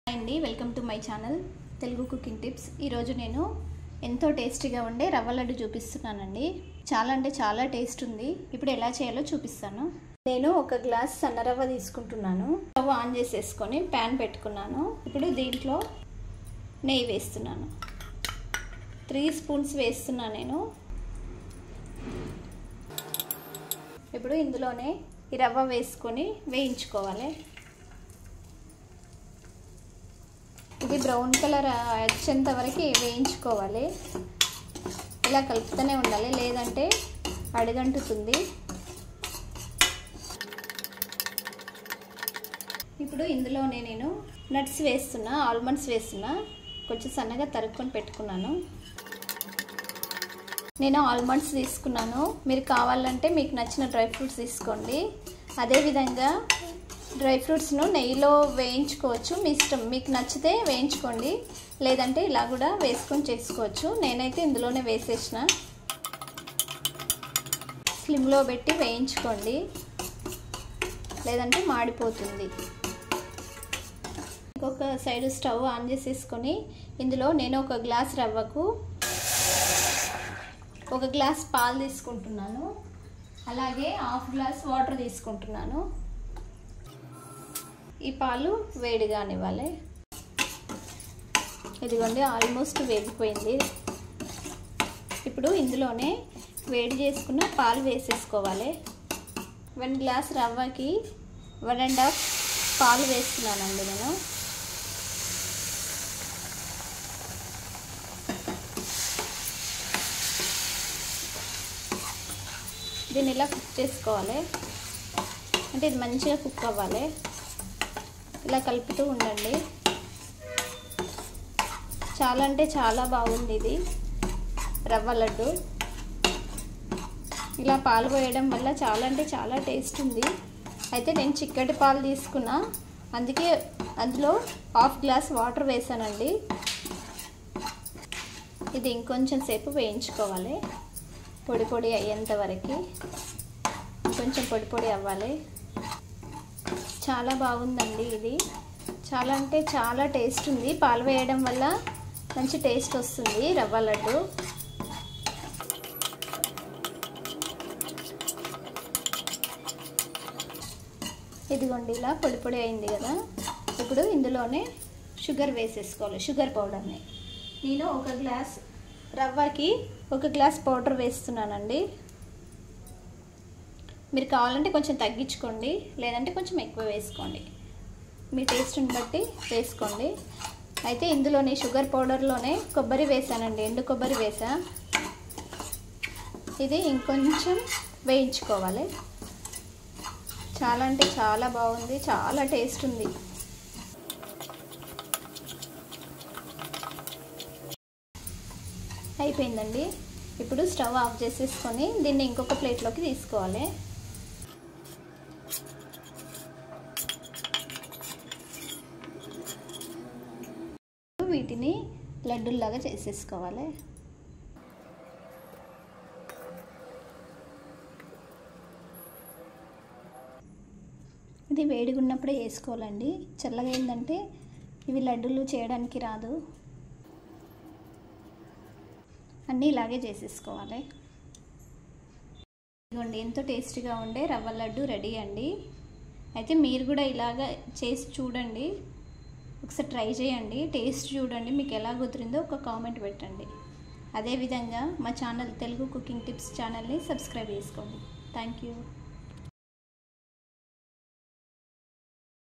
అండి welcome to my channel Telugu cooking tips. ఈరోజు నేను ఎంతో టేస్టీగా ఉండే రవ్వ లడ్డు చూపిస్తున్నానండి. చాలా అంటే చాలా టేస్ట్ ఉంది. ఇప్పుడు ఎలా చేయాలో చూపిస్తాను. నేను ఒక గ్లాస్ సన్న రవ్వ తీసుకుంటున్నాను. స్టవ్ ఆన్ చేసేసుకొని ప్యాన్ పెట్టుకున్నాను. ఇప్పుడు దీంట్లో నెయ్యి వేస్తున్నాను. 3 స్పూన్స్ వేస్తున్నాను నేను. ఇప్పుడు ఇందులోనే ఈ రవ్వ వేసుకొని వేయించుకోవాలి. ఇది బ్రౌన్ కలర్ వచ్చేంత వరకు వేయించుకోవాలి. ఇలా కలుపుతూనే ఉండాలి, లేదంటే అడుగంటుతుంది. ఇప్పుడు ఇందులోనే నేను నట్స్ వేస్తున్నా, ఆల్మండ్స్ వేస్తున్నా. కొంచెం సన్నగా తరుక్కొని పెట్టుకున్నాను. నేను ఆల్మండ్స్ తీసుకున్నాను. మీరు కావాలంటే మీకు నచ్చిన డ్రై ఫ్రూట్స్ తీసుకోండి. అదేవిధంగా డ్రై ఫ్రూట్స్ను నెయ్యిలో వేయించుకోవచ్చు. మీ ఇష్టం, మీకు నచ్చితే వేయించుకోండి, లేదంటే ఇలా కూడా వేసుకొని చేసుకోవచ్చు. నేనైతే ఇందులోనే వేసేసిన. స్లిమ్లో పెట్టి వేయించుకోండి, లేదంటే మాడిపోతుంది. ఇంకొక సైడ్ స్టవ్ ఆన్ చేసేసుకొని ఇందులో నేను ఒక గ్లాస్ రవ్వకు 1 గ్లాస్ పాలు తీసుకుంటున్నాను. అలాగే 1/2 గ్లాస్ వాటర్ తీసుకుంటున్నాను. ఈ పాలు వేడిగానివ్వాలి. ఇదిగోండి, ఆల్మోస్ట్ వేగిపోయింది. ఇప్పుడు ఇందులోనే వేడి చేసుకున్న పాలు వేసేసుకోవాలి. 1 గ్లాస్ రవ్వకి 1.5 పాలు వేస్తున్నానండి నేను. దీన్ని ఇలా కుక్ చేసుకోవాలి. అంటే ఇది మంచిగా కుక్ అవ్వాలి. ఇలా కలుపుతూ ఉండండి. చాలా అంటే చాలా బాగుంది ఇది రవ్వ లడ్డు. ఇలా పాలు పోయడం వల్ల చాలా అంటే చాలా టేస్ట్ ఉంది. అయితే నేను చిక్కటి పాలు తీసుకున్నా, అందుకే అందులో 1/2 గ్లాస్ వాటర్ వేసానండి. ఇది ఇంకొంచెం సేపు వేయించుకోవాలి, పొడి పొడి అయ్యేంత వరకు. కొంచెం పొడి పొడి అవ్వాలి. చాలా బాగుందండి ఇది. చాలా అంటే చాలా టేస్ట్ ఉంది. పాలు వేయడం వల్ల మంచి టేస్ట్ వస్తుంది రవ్వ లడ్డు. ఇదిగోండి, ఇలా పొడి పొడి అయింది కదా. ఇప్పుడు ఇందులోనే షుగర్ వేసేసుకోవాలి, షుగర్ పౌడర్ని. నేను 1 గ్లాస్ రవ్వకి 1 గ్లాస్ పౌడర్ వేస్తున్నానండి. మీరు కావాలంటే కొంచెం తగ్గించుకోండి, లేదంటే కొంచెం ఎక్కువ వేసుకోండి. మీ టేస్ట్ని బట్టి వేసుకోండి. అయితే ఇందులోనే షుగర్ పౌడర్లోనే కొబ్బరి వేసానండి, ఎండు కొబ్బరి వేసా. ఇది ఇంకొంచెం వేయించుకోవాలి. చాలా అంటే చాలా బాగుంది, చాలా టేస్ట్ ఉంది. అయిపోయిందండి. ఇప్పుడు స్టవ్ ఆఫ్ చేసేసుకొని దీన్ని ఇంకొక ప్లేట్లోకి తీసుకోవాలి. వీటిని లడ్డూల్లాగా చేసేసుకోవాలి. ఇది వేడిగా ఉన్నప్పుడే వేసుకోవాలండి. చల్లగా అయిందంటే ఇవి లడ్డూలు చేయడానికి రాదు. అన్నీ ఇలాగే చేసేసుకోవాలి. ఇదిగోండి, ఎంతో టేస్టీగా ఉండే రవ్వ లడ్డు రెడీ అండి. అయితే మీరు కూడా ఇలాగ చేసి చూడండి, ఒకసారి ట్రై చేయండి, టేస్ట్ చూడండి. మీకు ఎలా కుదిరిందో ఒక కామెంట్ పెట్టండి. అదేవిధంగా మా ఛానల్ తెలుగు కుకింగ్ టిప్స్ ఛానల్ని సబ్స్క్రైబ్ చేసుకోండి. Thank you.